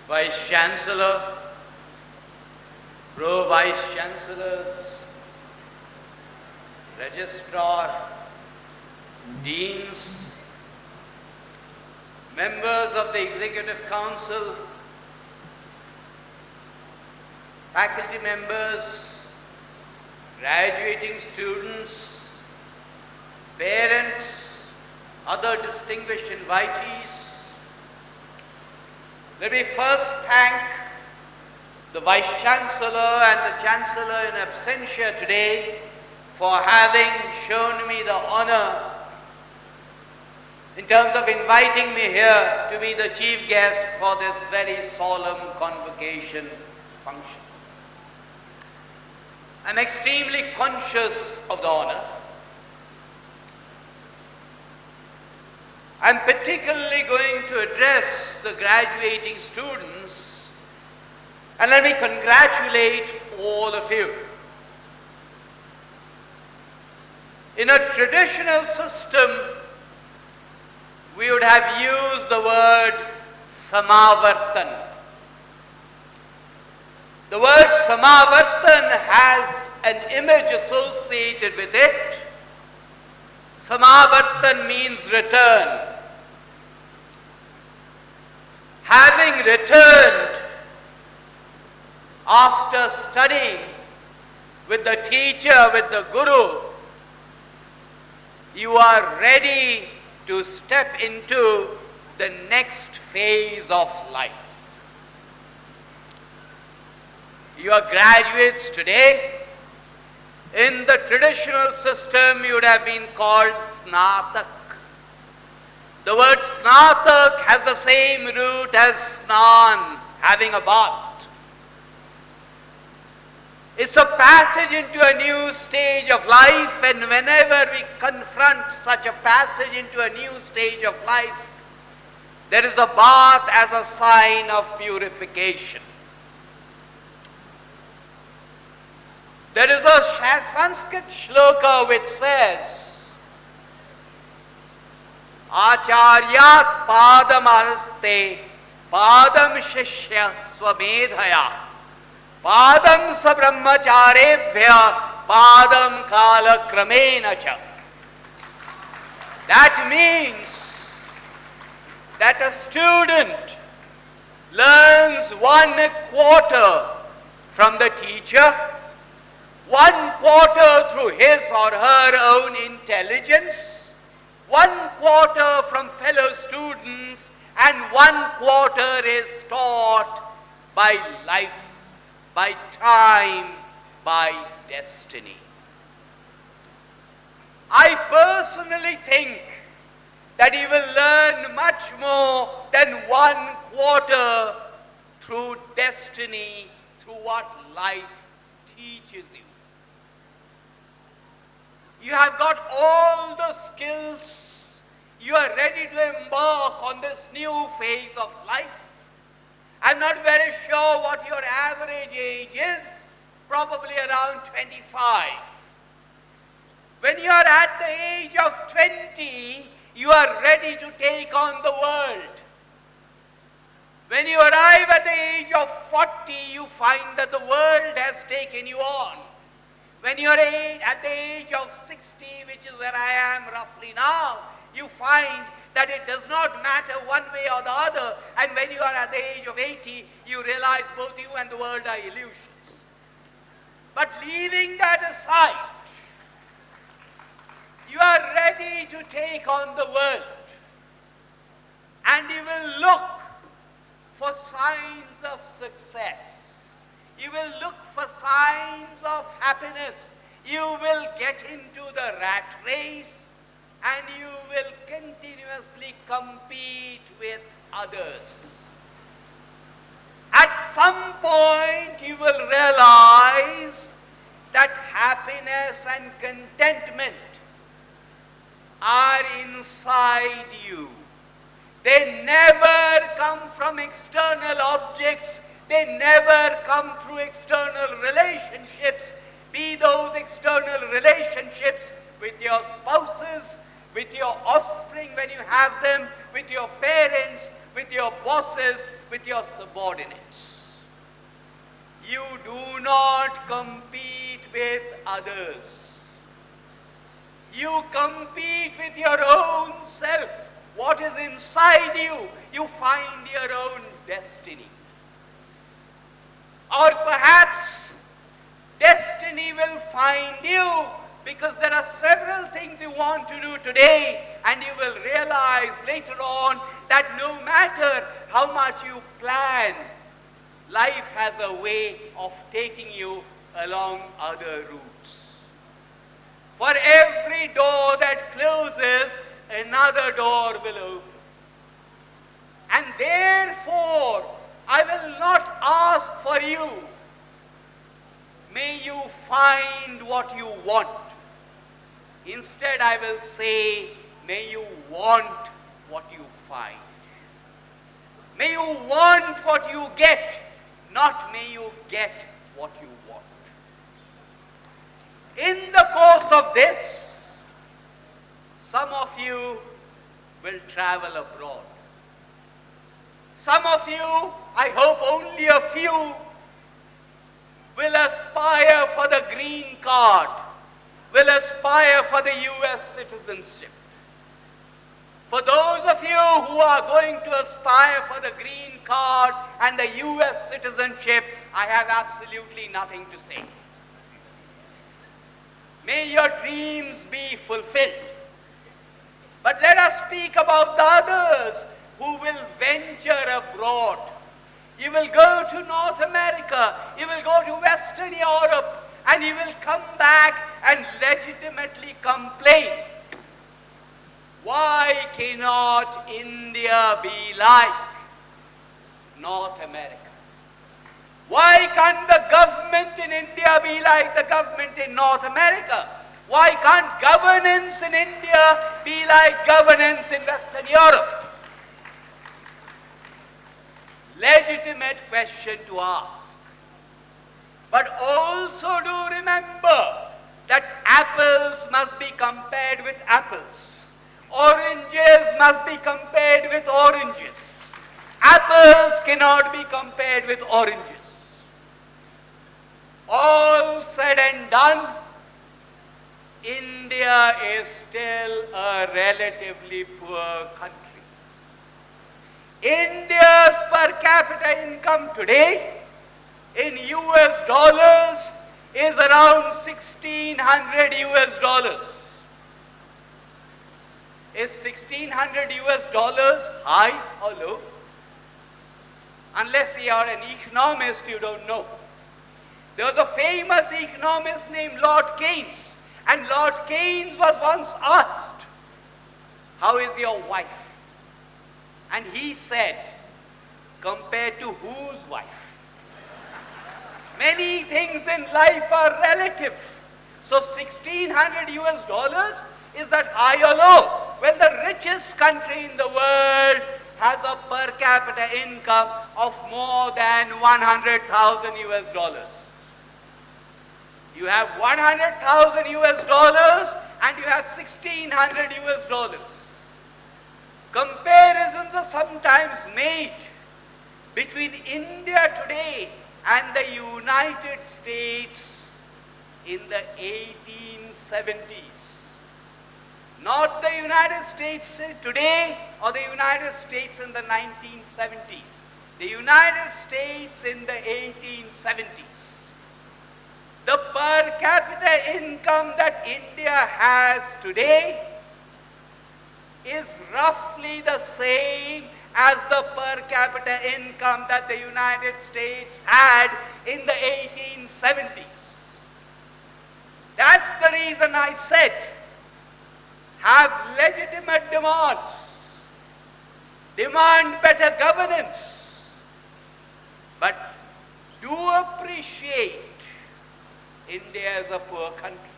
Vice Chancellor, Pro-Vice Chancellors, Registrar, Deans, members of the Executive Council, faculty members, graduating students, parents, other distinguished invitees. Let me first thank the Vice Chancellor and the Chancellor in absentia today for having shown me the honor in terms of inviting me here to be the chief guest for this very solemn convocation function. I'm extremely conscious of the honor. I'm particularly going to address the graduating students, and let me congratulate all of you. In a traditional system, we would have used the word Samavartan. The word Samavartan has an image associated with it. Samavartan means return. Having returned after studying with the teacher, with the guru, you are ready to step into the next phase of life. You are graduates today. In the traditional system, you would have been called Snatak. The word Snatak has the same root as Snan, having a bath. It's a passage into a new stage of life, and whenever we confront such a passage into a new stage of life, there is a bath as a sign of purification. There is a Sanskrit shloka which says, Acharyat padam arte padam shishya swamedhaya padam sabrahmacharevya padam kala kramena cha. That means that a student learns 1/4 from the teacher, 1/4 through his or her own intelligence, 1/4 from fellow students, and 1/4 is taught by life, by time, by destiny. I personally think that you will learn much more than 1/4 through destiny, through what life teaches you. You have got all the skills. You are ready to embark on this new phase of life. I'm not very sure what your average age is, probably around 25. When you are at the age of 20, you are ready to take on the world. When you arrive at the age of 40, you find that the world has taken you on. When you are at the age of 60, which is where I am roughly now, you find that it does not matter one way or the other. And when you are at the age of 80, you realize both you and the world are illusions. But leaving that aside, you are ready to take on the world. And you will look for signs of success. You will look for signs of happiness. You will get into the rat race, and you will continuously compete with others. At some point, you will realize that happiness and contentment are inside you. They never come from external objects. They never come through external relationships, be those external relationships with your spouses, with your offspring when you have them, with your parents, with your bosses, with your subordinates. You do not compete with others. You compete with your own self. What is inside you, you find your own destiny. Or perhaps destiny will find you because there are several things you want to do today, and you will realize later on that no matter how much you plan, life has a way of taking you along other routes. For every door that closes, another door will open. And therefore, I will not ask for you, may you find what you want. Instead, I will say, may you want what you find. May you want what you get, not may you get what you want. In the course of this, some of you will travel abroad. Some of you, I hope only a few, will aspire for the green card, will aspire for the US citizenship. For those of you who are going to aspire for the green card and the US citizenship, I have absolutely nothing to say. May your dreams be fulfilled. But let us speak about the others who will venture abroad. You will go to North America, you will go to Western Europe, and you will come back and legitimately complain. Why cannot India be like North America? Why can't the government in India be like the government in North America? Why can't governance in India be like governance in Western Europe? Legitimate question to ask. But also do remember that apples must be compared with apples. Oranges must be compared with oranges. Apples cannot be compared with oranges. All said and done, India is still a relatively poor country. India's per capita income today in US dollars is around 1,600 US dollars. Is 1,600 US dollars high or low? Unless you are an economist, you don't know. There was a famous economist named Lord Keynes, and Lord Keynes was once asked, "How is your wife?" And he said, "Compared to whose wife?" Many things in life are relative. So 1,600 US dollars, is that high or low? Well, the richest country in the world has a per capita income of more than 100,000 US dollars. You have 100,000 US dollars and you have 1,600 US dollars. Comparisons are sometimes made between India today and the United States in the 1870s. Not the United States today or the United States in the 1970s. The United States in the 1870s. The per capita income that India has today is roughly the same as the per capita income that the United States had in the 1870s. That's the reason I said, have legitimate demands, demand better governance, but do appreciate India is a poor country.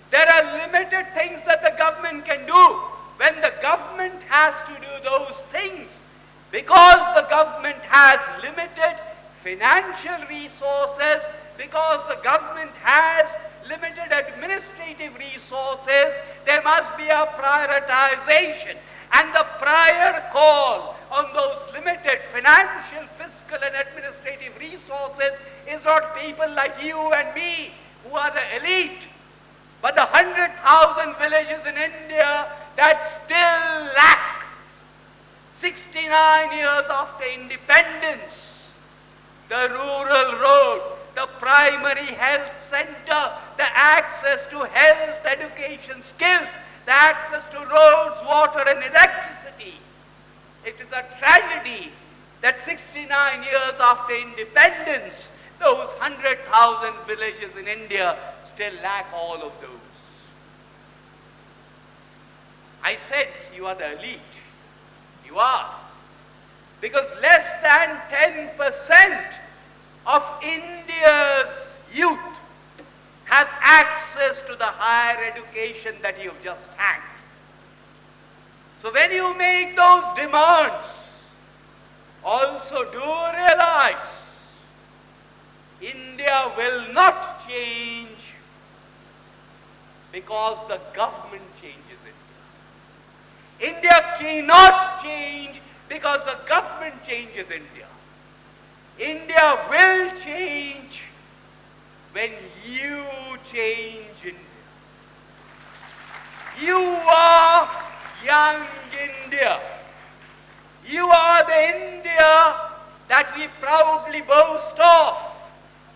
There are limited things that the government can do. When the government has to do those things, because the government has limited financial resources, because the government has limited administrative resources, there must be a prioritization. And the prior call on those limited financial, fiscal and administrative resources is not people like you and me who are the elite, but the 100,000 villages in India that still lack 69 years after independence, the rural road, the primary health center, the access to health, education, skills, the access to roads, water and electricity. It is a tragedy that 69 years after independence, those 100,000 villages in India still lack all of those. I said you are the elite. You are. Because less than 10% of India's youth have access to the higher education that you've just had. So when you make those demands, also do realize India will not change because the government changes it. India cannot change because the government changes India. India will change when you change India. You are young India. You are the India that we proudly boast of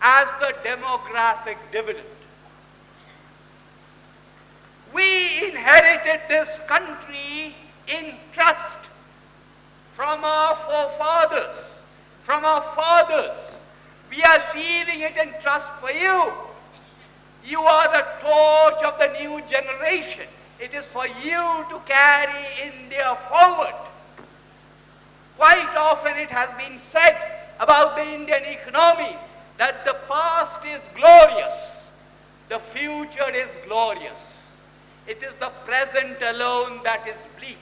as the demographic dividend. We inherited this country in trust from our forefathers, from our fathers. We are leaving it in trust for you. You are the torch of the new generation. It is for you to carry India forward. Quite often it has been said about the Indian economy that the past is glorious, the future is glorious. It is the present alone that is bleak.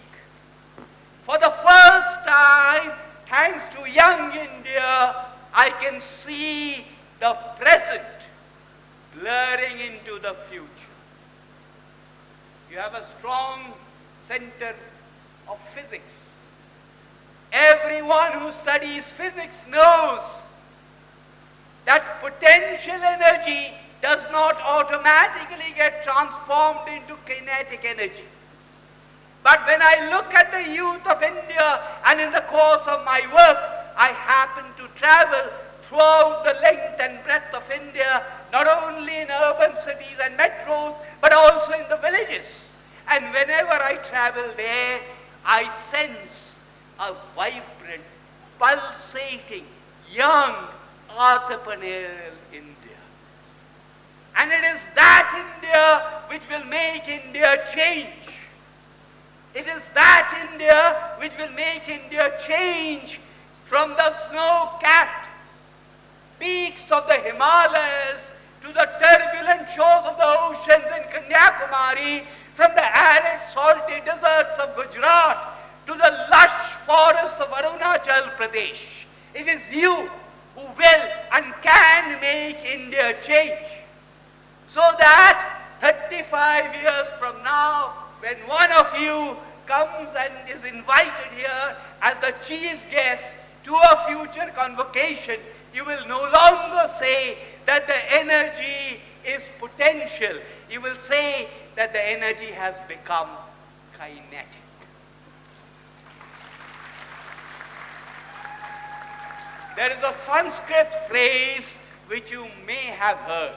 For the first time, thanks to young India, I can see the present blurring into the future. You have a strong center of physics. Everyone who studies physics knows that potential energy does not automatically get transformed into kinetic energy. But when I look at the youth of India, and in the course of my work, I happen to travel throughout the length and breadth of India, not only in urban cities and metros, but also in the villages. And whenever I travel there, I sense a vibrant, pulsating, young, entrepreneurial India. And it is that India which will make India change. It is that India which will make India change from the snow-capped peaks of the Himalayas to the turbulent shores of the oceans in Kanyakumari, from the arid salty deserts of Gujarat to the lush forests of Arunachal Pradesh. It is you who will and can make India change. So that 35 years from now, when one of you comes and is invited here as the chief guest to a future convocation, you will no longer say that the energy is potential. You will say that the energy has become kinetic. There is a Sanskrit phrase which you may have heard,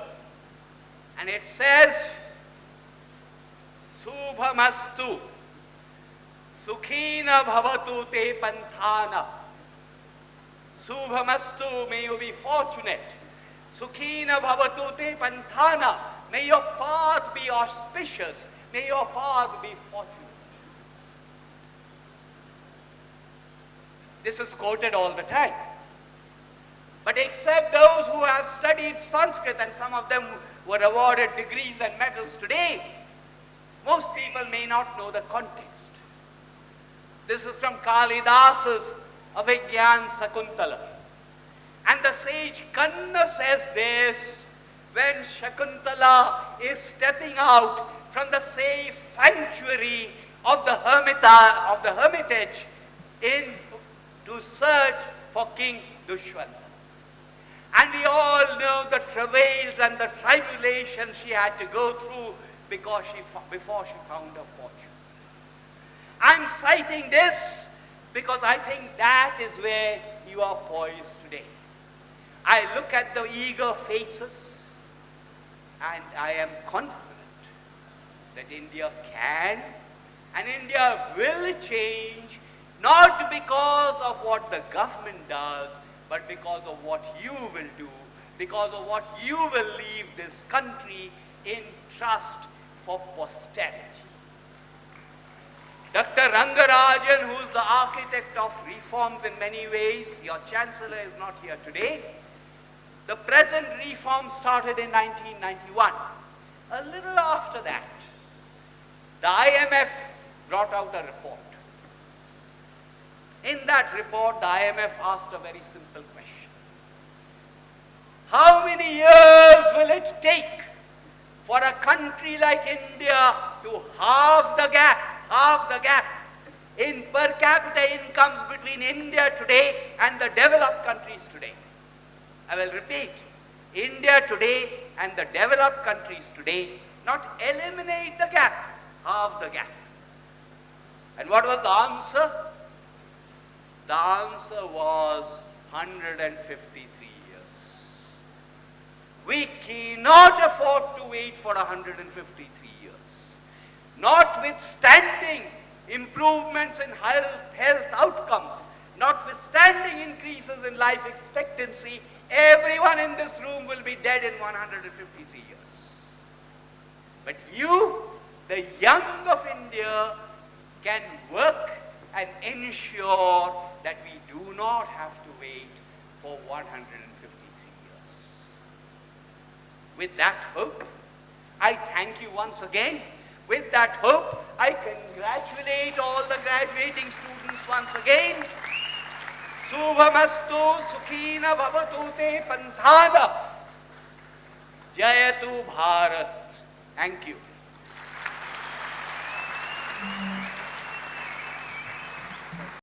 and it says, Subhamastu, Sukhina bhavatu te panthana. Subhamastu, may you be fortunate. Sukhina bhavatu te panthana. May your path be auspicious. May your path be fortunate. This is quoted all the time. But except those who have studied Sanskrit, and some of them were awarded degrees and medals today, most people may not know the context. This is from Kalidasa's Avigyan Sakuntala. And the sage Kanna says this when Shakuntala is stepping out from the safe sanctuary of the hermitage in to search for King Dushwanta. And we all know the travails and the tribulations she had to go through before she found her fortune. I'm citing this because I think that is where you are poised today. I look at the eager faces and I am confident that India can and India will change, not because of what the government does, but because of what you will do, because of what you will leave this country in trust for posterity. Dr. Rangarajan, who is the architect of reforms in many ways, your chancellor is not here today. The present reform started in 1991. A little after that, the IMF brought out a report. In that report, the IMF asked a very simple question. How many years will it take for a country like India to halve the gap in per capita incomes between India today and the developed countries today? I will repeat, India today and the developed countries today, not eliminate the gap, halve the gap. And what was the answer? The answer was 153 years. We cannot afford to wait for 153 years. Notwithstanding improvements in health outcomes, notwithstanding increases in life expectancy, everyone in this room will be dead in 153 years. But you, the young of India, can work and ensure that we do not have to wait for 153 years. With that hope, I thank you once again. With that hope, I congratulate all the graduating students once again. Subhamastu Sukhina Bhavatu Te Panthana Jayatu Bharat. Thank you.